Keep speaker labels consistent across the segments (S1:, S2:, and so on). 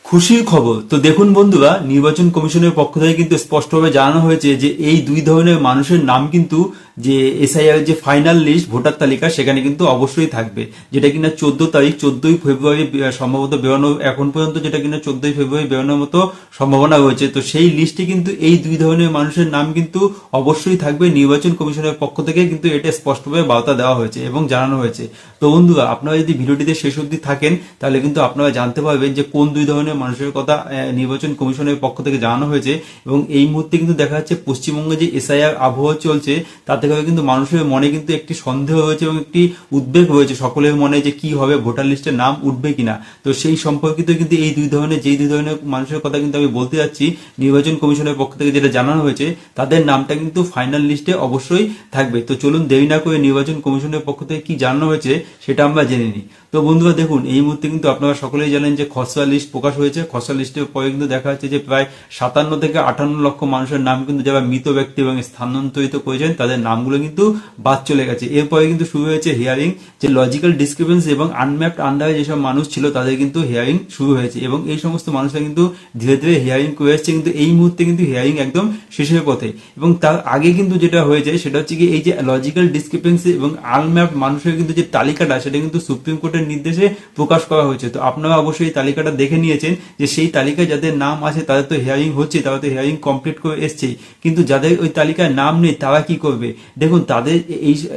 S1: খুশির খবর তো দেখুন বন্ধুরা, নির্বাচন কমিশনের পক্ষ থেকে কিন্তু স্পষ্টভাবে জানানো হয়েছে যে এই দুই ধরনের মানুষের নাম কিন্তু যে এসআইআর যে ফাইনাল লিস্ট ভোটার তালিকা সেখানে কিন্তু অবশ্যই থাকবে, যেটা কিনা 14 তারিখ 14ই ফেব্রুয়ারি সম্ভবত বেরোনো, এখন পর্যন্ত যেটা কিনা 14ই ফেব্রুয়ারি বেরোনোর মতো সম্ভাবনা রয়েছে। তো সেই লিস্টে কিন্তু এই দুই ধরনের মানুষের নাম কিন্তু অবশ্যই থাকবে। নির্বাচন কমিশনের পক্ষ থেকে কিন্তু এটা স্পষ্টভাবে বার্তা দেওয়া হয়েছে এবং জানানো হয়েছে। তো বন্ধুরা, আপনারা যদি ভিডিওটিতে শেষ অবধি থাকেন তাহলে কিন্তু আপনারা জানতে পারবেন যে কোন দুই ধরনের মানুষের কথা নির্বাচন কমিশনের পক্ষ থেকে জানানো হয়েছে। এবং এই মুহূর্তে কিন্তু দেখা যাচ্ছে পশ্চিমবঙ্গে যে এসআইআর আবহাওয়া চলছে তাতে করে কিন্তু মানুষের মনে কিন্তু একটি সন্দেহ হয়েছে এবং একটি উদ্বেগ হয়েছে সকলের মনে যে কি হবে, ভোটার লিস্টে নাম উঠবে কিনা। তো সেই সম্পর্কিত কিন্তু এই দুই ধরনের মানুষের কথা কিন্তু আমি বলতে যাচ্ছি। নির্বাচন কমিশনের পক্ষ থেকে যেটা জানানো হয়েছে তাদের নামটা কিন্তু ফাইনাল লিস্টে অবশ্যই থাকবে। তো চলুন দেরি না করে নির্বাচন কমিশনের পক্ষ থেকে কি জানানো হয়েছে সেটা আমরা জেনে নিই। তো বন্ধুরা দেখুন, এই মুহূর্তে কিন্তু আপনারা সকলেই জানেন যে খসড়া লিস্ট প্রকাশ হয়েছে। খসড়া লিস্টের পরে কিন্তু দেখা যাচ্ছে যে প্রায় 57 থেকে 58 লক্ষ মানুষের নাম কিন্তু যারা মৃত ব্যক্তি এবং স্থানান্তরিত করেছেন তাদের নামগুলো কিন্তু বাদ চলে গেছে। এরপরে কিন্তু শুরু হয়েছে হিয়ারিং, যে লজিক্যাল ডিসক্রিপেন্সি এবং আনম্যাপড আন্ডারে যেসব মানুষ ছিল তাদের কিন্তু হিয়ারিং শুরু হয়েছে এবং এই সমস্ত মানুষরা কিন্তু ধীরে ধীরে হিয়ারিং করে এসছে। কিন্তু এই মুহূর্তে কিন্তু হিয়ারিং একদম শেষের পথে। এবং তার আগে কিন্তু যেটা হয়েছে সেটা হচ্ছে কি, এই যে লজিক্যাল ডিসক্রিপেন্সি এবং আনম্যাপড মানুষের কিন্তু যে তালিকাটা সেটা কিন্তু সুপ্রিম কোর্টের নির্দেশে প্রকাশ করা হয়েছে। তো আপনারা অবশ্যই তালিকাটা দেখে নিয়েছেন যে সেই তালিকায় যাদের নাম আছে তাদের তো হিয়ারিং হচ্ছে, তারা তো হিয়ারিং কমপ্লিট করে এসছেই। কিন্তু যাদের ওই তালিকায় নাম নেই তারা কি করবে? দেখুন, তাদের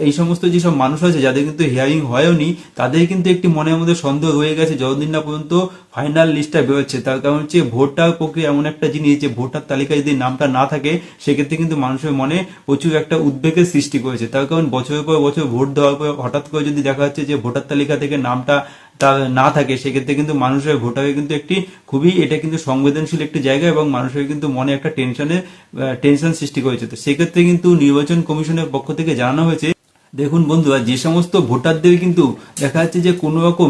S1: এই সমস্ত যেসব মানুষ আছে যাদের কিন্তু হিয়ারিং হয়ওনি তাদের কিন্তু একটি মনের মধ্যে সন্দেহ রয়ে গেছে যতদিন না পর্যন্ত ফাইনাল লিস্টটা বেরোচ্ছে। তার কারণ হচ্ছে ভোটার প্রক্রিয়া এমন একটা জিনিস যে ভোটার তালিকায় যদি নামটা না থাকে সেক্ষেত্রে কিন্তু মানুষের মনে প্রচুর একটা উদ্বেগের সৃষ্টি করেছে। তার কারণ বছরের পর বছর ভোট দেওয়ার পর হঠাৎ করে যদি দেখা যাচ্ছে যে ভোটার তালিকা থেকে নামটা না থাকে সেক্ষেত্রে কিন্তু মানুষের ভোটারে কিন্তু একটি খুবই এটা কিন্তু সংবেদনশীল একটি জায়গা এবং মানুষের কিন্তু মনে একটা টেনশন সৃষ্টি করেছে। তো সেক্ষেত্রে কিন্তু নির্বাচন কমিশনের পক্ষ থেকে জানানো হয়েছে, দেখুন বন্ধুরা, যে সমস্ত ভোটারদের কিন্তু দেখা যাচ্ছে যে কোনো রকম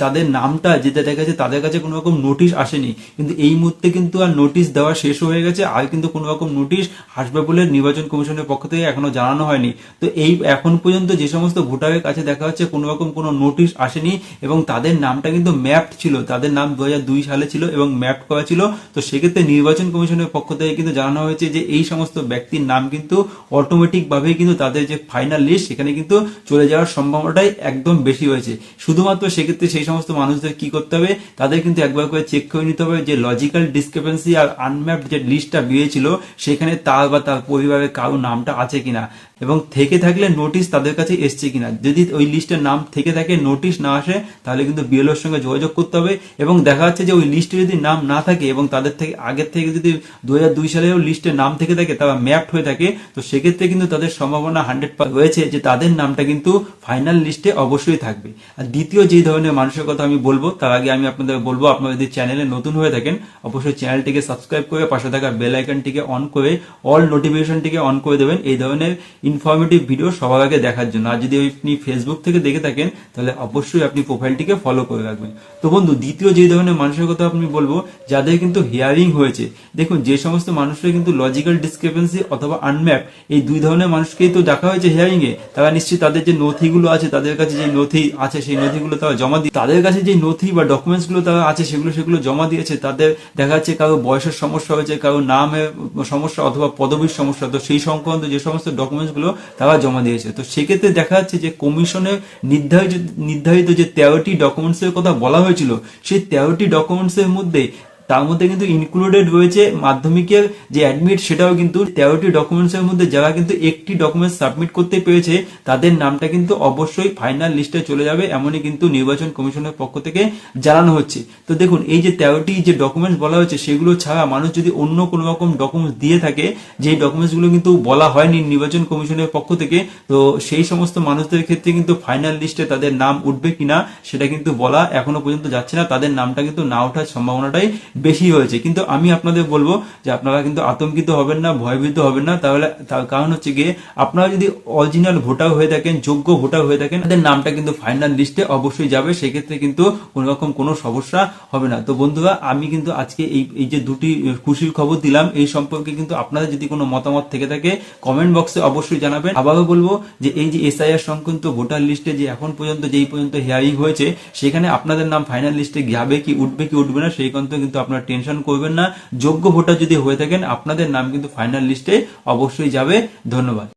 S1: তাদের নামটা যেটা দেখা যাচ্ছে তাদের কাছে কোনো রকম নোটিশ আসেনি, কিন্তু এই মুহূর্তে কিন্তু আর নোটিশ দেওয়া শেষ হয়ে গেছে, আর কিন্তু কোনো রকম নোটিশ আসবে বলে নির্বাচন কমিশনের পক্ষ থেকে এখনো জানানো হয়নি। তো এই এখন পর্যন্ত যে সমস্ত ভোটারের কাছে দেখা যাচ্ছে কোনো রকম কোনো নোটিশ আসেনি এবং তাদের নামটা কিন্তু ম্যাপড ছিল, তাদের নাম 2002 সালে ছিল এবং ম্যাপড করা ছিল। তো সেক্ষেত্রে নির্বাচন কমিশনের পক্ষ থেকে কিন্তু জানানো হয়েছে যে এই সমস্ত ব্যক্তির নাম কিন্তু অটোমেটিক ভাবে কিন্তু তাদের যে ফাইনাল লিস্ট সেখানে কিন্তু চলে যাওয়ার সম্ভাবনাটাই একদম বেশি হয়েছে। শুধুমাত্র সেক্ষেত্রে সেই সমস্ত মানুষদের কি করতে হবে, তাদের কিন্তু একবার করে চেক করে নিতে হবে যে লজিক্যাল ডিসক্রিপেন্সি আর আনম্যাপড যে লিস্টটা বেরিয়েছিল সেখানে তার বা তার পরিবারের কারো নামটা আছে কিনা এবং থেকে থাকলে নোটিশ তাদের কাছে এসছে কিনা। যদি ওই লিস্টের নাম থেকে থাকে নোটিশ না আসে তাহলে কিন্তু বিএলওর সঙ্গে যোগাযোগ করতে হবে। এবং দেখা যাচ্ছে যে ওই লিস্টে যদি নাম না থাকে এবং তাদের থেকে আগের থেকে যদি 2002 সালেও লিস্টের নাম থেকে থাকে, তারা ম্যাপড হয়ে থাকে, তো সেক্ষেত্রে কিন্তু তাদের সম্ভাবনা 100% রয়েছে যে তাদের নামটা কিন্তু ফাইনাল লিস্টে অবশ্যই থাকবে। আর দ্বিতীয় যে ধরনের মানুষের কথা আমি বলবো তার আগে আমি আপনাদের বলবো, আপনারা যদি চ্যানেলে নতুন হয়ে থাকেন অবশ্যই চ্যানেলটিকে সাবস্ক্রাইব করে পাশে থাকা বেল আইকনটিকে অন করে অল নোটিফিকেশনটিকে অন করে দেবেন এই ধরনের ইনফরমেটিভ ভিডিও সবার আগে দেখার জন্য। আর যদি আপনি ফেসবুক থেকে দেখে থাকেন তাহলে অবশ্যই আপনি প্রোফাইলটিকে ফলো করে রাখবেন। তো বন্ধু, দ্বিতীয় যে ধরনের মানুষের কথা আপনি বলবো যাদের কিন্তু হিয়ারিং হয়েছে, দেখুন যে সমস্ত মানুষরা কিন্তু লজিক্যাল ডিসক্রিপেন্সি অথবা আনম্যাপ এই দুই ধরনের মানুষকেই তো দেখা হয়েছে হিয়ারিং এ, তারা নিশ্চয়ই তাদের যে নথিগুলো আছে, তাদের কাছে যে নথি আছে সেই নথিগুলো তারা জমা দিয়ে, তাদের কাছে যে নথি বা ডকুমেন্টস গুলো তারা আছে সেগুলো জমা দিয়েছে। তাদের দেখা যাচ্ছে কারো বয়সের সমস্যা হয়েছে, কারো নামের সমস্যা অথবা পদবীর সমস্যা, তো সেই সংক্রান্ত যে সমস্ত ডকুমেন্টস গুলো তারা জমা দিয়েছে। তো সেক্ষেত্রে দেখা যাচ্ছে যে কমিশনের নির্ধারিত যে 13টি ডকুমেন্টসের কথা বলা হয়েছিল সেই 13টি ডকুমেন্টসের মধ্যে তার মধ্যে কিন্তু ইনক্লুডেড রয়েছে মাধ্যমিকের যে অ্যাডমিট, সেটাও কিন্তু 13টি ডকুমেন্টসের মধ্যে যারা কিন্তু একটি ডকুমেন্ট সাবমিট করতে পেরেছে তাদের নামটা কিন্তু অবশ্যই ফাইনাল লিস্টে চলে যাবে, এমনই কিন্তু নির্বাচন কমিশনের পক্ষ থেকে জানানো হচ্ছে। তো দেখুন, এই যে 13টি যে ডকুমেন্টস বলা হয়েছে সেগুলো ছাড়া মানুষ যদি অন্য কোনো রকম ডকুমেন্টস দিয়ে থাকে, যে ডকুমেন্টসগুলো কিন্তু বলা হয়নি নির্বাচন কমিশনের পক্ষ থেকে, তো সেই সমস্ত মানুষদের ক্ষেত্রে কিন্তু ফাইনাল লিস্টে তাদের নাম উঠবে কিনা সেটা কিন্তু বলা এখনো পর্যন্ত যাচ্ছে না, তাদের নামটা কিন্তু না ওঠার সম্ভাবনাটাই বেশি হয়েছে। কিন্তু আমি আপনাদের বলবো যে আপনারা কিন্তু আতঙ্কিত হবেন না, ভয়ভীত হবেন না। তাহলে তার কারণ হচ্ছে গিয়ে আপনারা যদি অরিজিনাল ভোটার হয়ে থাকেন, যোগ্য ভোটার হয়ে থাকেন, তাদের নামটা কিন্তু ফাইনাল লিস্টে অবশ্যই যাবে। সেক্ষেত্রে কিন্তু কোনো রকম কোনো সমস্যা হবে না। তো বন্ধুরা, আমি কিন্তু আজকে এই যে দুটি খুশির খবর দিলাম, এই সম্পর্কে কিন্তু আপনাদের যদি কোনো মতামত থেকে থাকে কমেন্ট বক্সে অবশ্যই জানাবেন। আবারও বলবো যে এই যে এসআইআর সংক্রান্ত ভোটার লিস্টে যে এখন পর্যন্ত যেই পর্যন্ত হিয়ারিং হয়েছে, সেখানে আপনাদের নাম ফাইনাল লিস্টে যাবে কি উঠবে না, সেই কিন্তু আপনারা টেনশন করবেন না। যোগ্য ভোটার যদি হয়ে থাকেন, আপনাদের নাম কিন্তু ফাইনাল লিস্টে অবশ্যই যাবে। ধন্যবাদ।